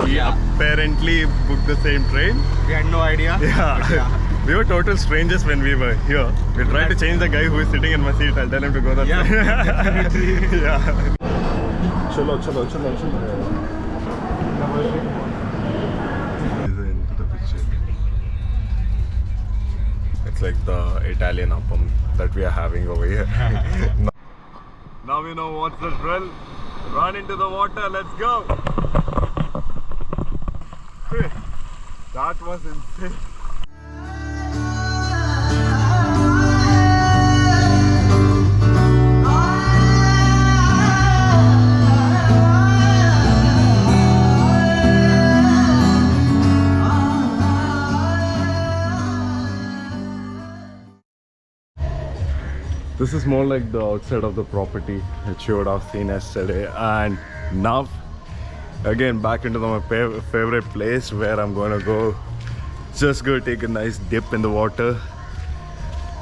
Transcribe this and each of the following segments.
We apparently booked the same train. We had no idea. Yeah. We were total strangers when we were here. We tried to change the guy who is sitting in my seat. I'll tell him to go that way. Definitely. Yeah. Chalo, chalo, chalo, chalo. Into the picture. It's like the Italian appam that we are having over here. Now we know what's the drill. Run into the water, let's go. That was insane. This is more like the outside of the property which you would have seen yesterday, and now again back into my favorite place where I'm gonna go take a nice dip in the water,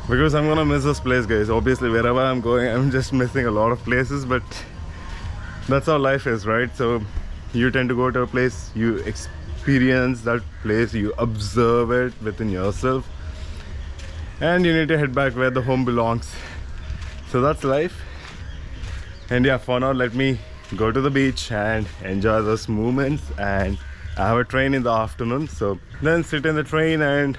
because I'm gonna miss this place, guys. Obviously wherever I'm going I'm just missing a lot of places, but that's how life is, right? So you tend to go to a place, you experience that place, you observe it within yourself, and you need to head back where the home belongs. So that's life. And yeah, for now let me go to the beach and enjoy those moments. And I have a train in the afternoon, so then sit in the train and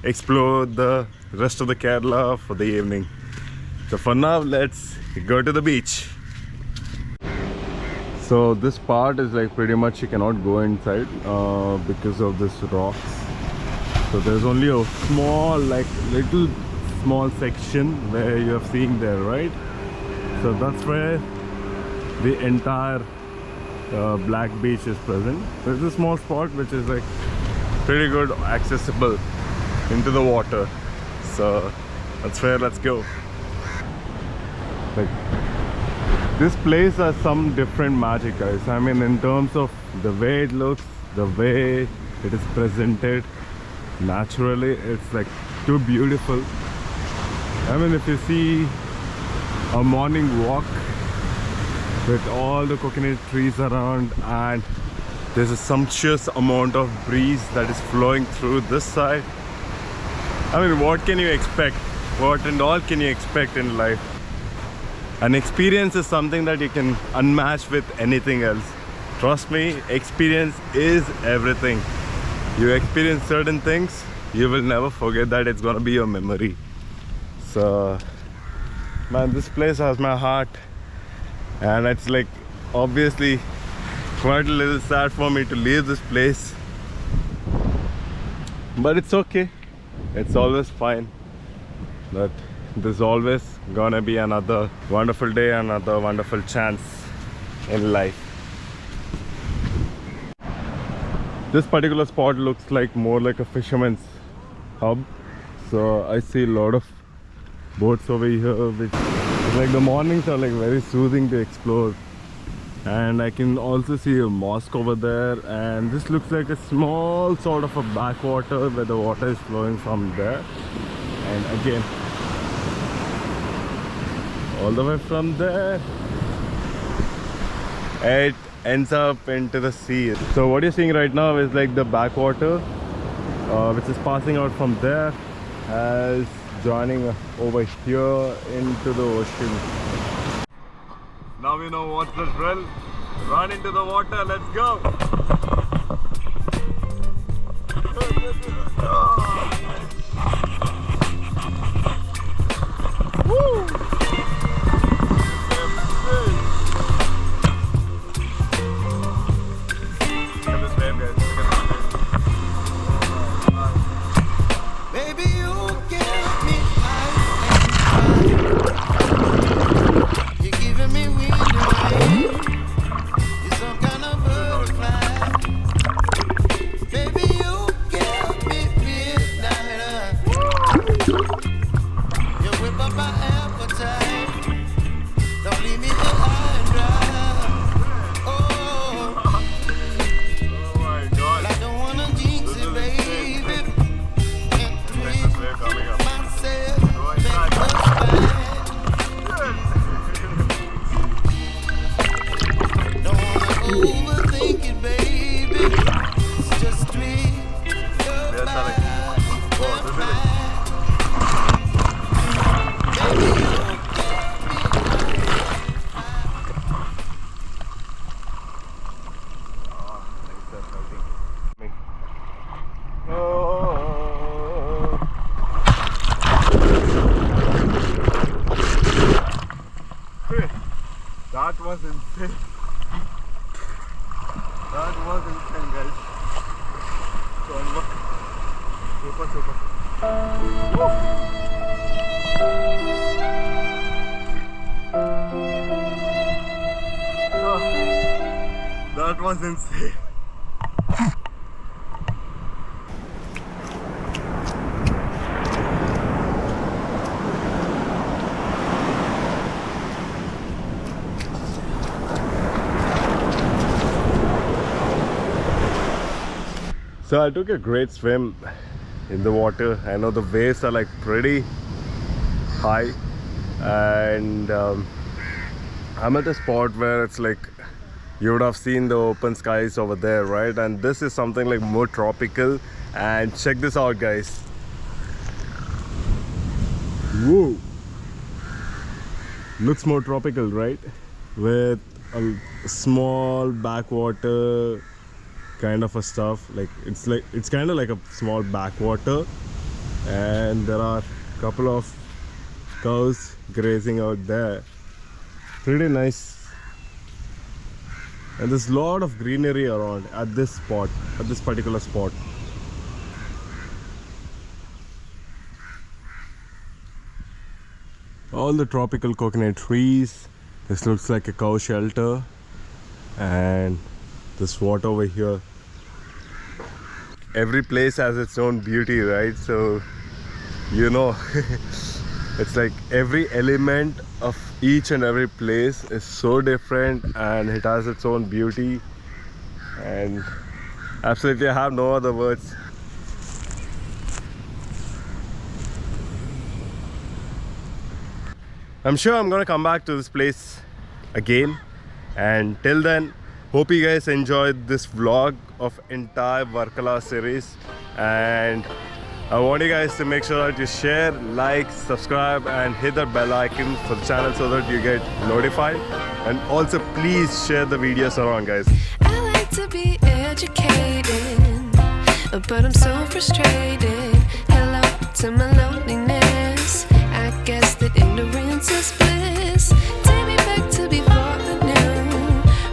explore the rest of the Kerala for the evening. So for now, let's go to the beach. So this part is like pretty much you cannot go inside because of this rocks. So there's only a small, like little small section where you have seen there, right? So that's where the entire black beach is present. There's a small spot which is like pretty good accessible into the water. So that's where let's go. Like this place has some different magic, guys. I mean, in terms of the way it looks, the way it is presented naturally, it's like too beautiful. I mean, if you see a morning walk with all the coconut trees around, and there's a sumptuous amount of breeze that is flowing through this side, I mean, what can you expect? What and all can you expect in life? An experience is something that you can unmatch with anything else. Trust me, experience is everything. You experience certain things, you will never forget that. It's gonna be your memory. So man, this place has my heart, and it's like obviously quite a little sad for me to leave this place, but it's okay. It's always fine. That there's always gonna be another wonderful day, another wonderful chance in life. This particular spot looks like more like a fisherman's hub. So I see a lot of boats over here, which like the mornings are like very soothing to explore. And I can also see a mosque over there, and this looks like a small sort of a backwater where the water is flowing from there. And again, all the way from there it ends up into the sea. So what you're seeing right now is like the backwater which is passing out from there as joining over here into the ocean. Now we know what's the drill. Run into the water, let's go. Woo! Overthinking insane. That was insane, guys. Super, super. Woo! That was insane. So I took a great swim in the water. I know the waves are like pretty high, and I'm at a spot where it's like you would have seen the open skies over there, right? And this is something like more tropical. And check this out, guys. Whoa, looks more tropical, right? With a small backwater kind of a stuff. Like it's kind of like a small backwater, and there are a couple of cows grazing out there. Pretty nice. And there's a lot of greenery around at this spot, at this particular spot. All the tropical coconut trees. This looks like a cow shelter, and this water over here. Every place has its own beauty, right? So you know it's like every element of each and every place is so different, and it has its own beauty. And absolutely, I have no other words. I'm sure I'm gonna come back to this place again, and till then, hope you guys enjoyed this vlog of entire Varkala series. And I want you guys to make sure that you share, like, subscribe, and hit that bell icon for the channel so that you get notified. And also please share the videos around, guys. I like to be educated, but I'm so frustrated. Hello to my loneliness. I guess that ignorance is bliss. Take me back to before the new.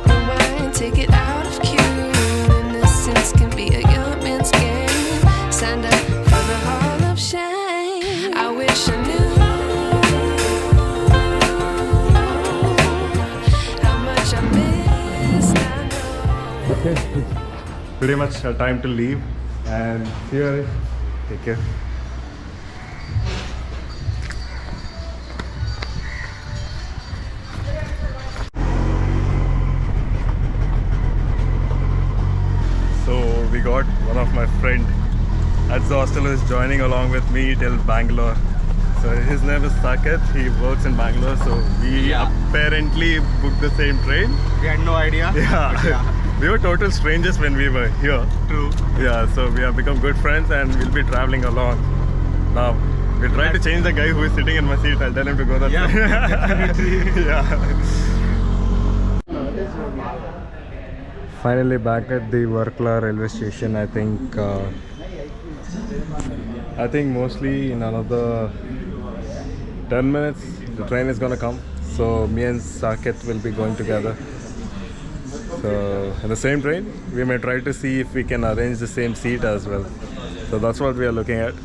Rewind, take it out of cue. Innocence can be a young man's game. Signed up for the hall of shame. I wish I knew how much I missed. I know. Okay, it's pretty much time to leave, and here, take care. So we got one of my friend at the hostel is joining along with me till Bangalore. So his name is Saket. He works in Bangalore. So we apparently booked the same train. We had no idea. Yeah. We were total strangers when we were here. True. Yeah, so we have become good friends, and we'll be traveling along. Now, we'll try to change the guy who is sitting in my seat. I'll tell him to go that way. Definitely. Yeah. Finally back at the Varkala railway station. I think mostly in another 10 minutes the train is gonna come. So me and Saket will be going together. So in the same train, we may try to see if we can arrange the same seat as well. So that's what we are looking at.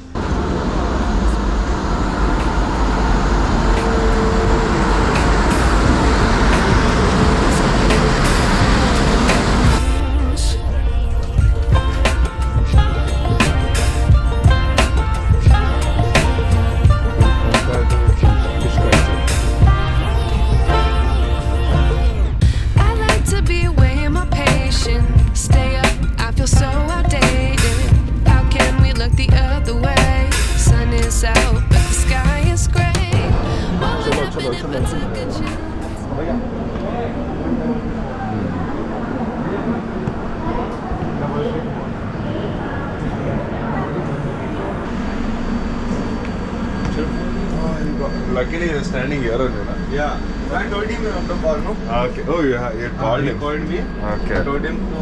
Luckily, you're standing here only, na? Yeah. I told him on the call, no? Okay. Oh, you called him. He called me. Okay. I told him to.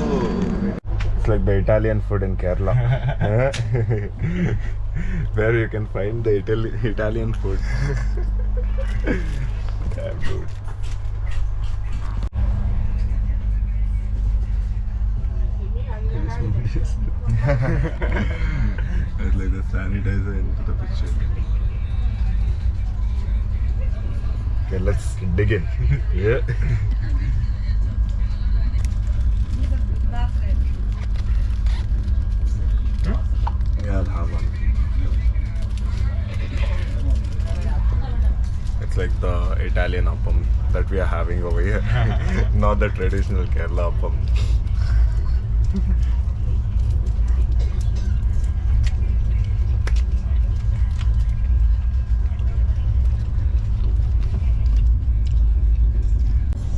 It's like the Italian food in Kerala, where you can find the Italian food. Damn, dude. It's like the sanitizer into the picture. Okay, let's dig in. Yeah. Yeah, I'll have one. It's like the Italian appam that we are having over here, not the traditional Kerala appam.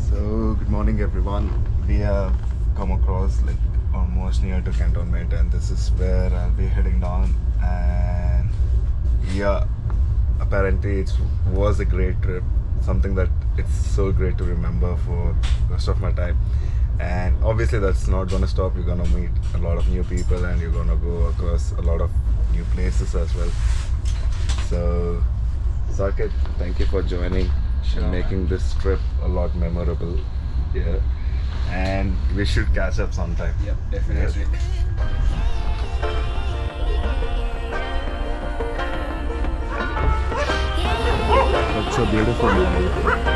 So, good morning everyone. We have come across like almost near to cantonment, and this is where I'll be heading down. And yeah, apparently it was a great trip, something that it's so great to remember for the rest of my time. And obviously that's not gonna stop. You're gonna meet a lot of new people and you're gonna go across a lot of new places as well. So Saket, thank you for joining and making this trip a lot memorable. Yeah, and we should catch up sometime. Yep, definitely. That's a beautiful moment.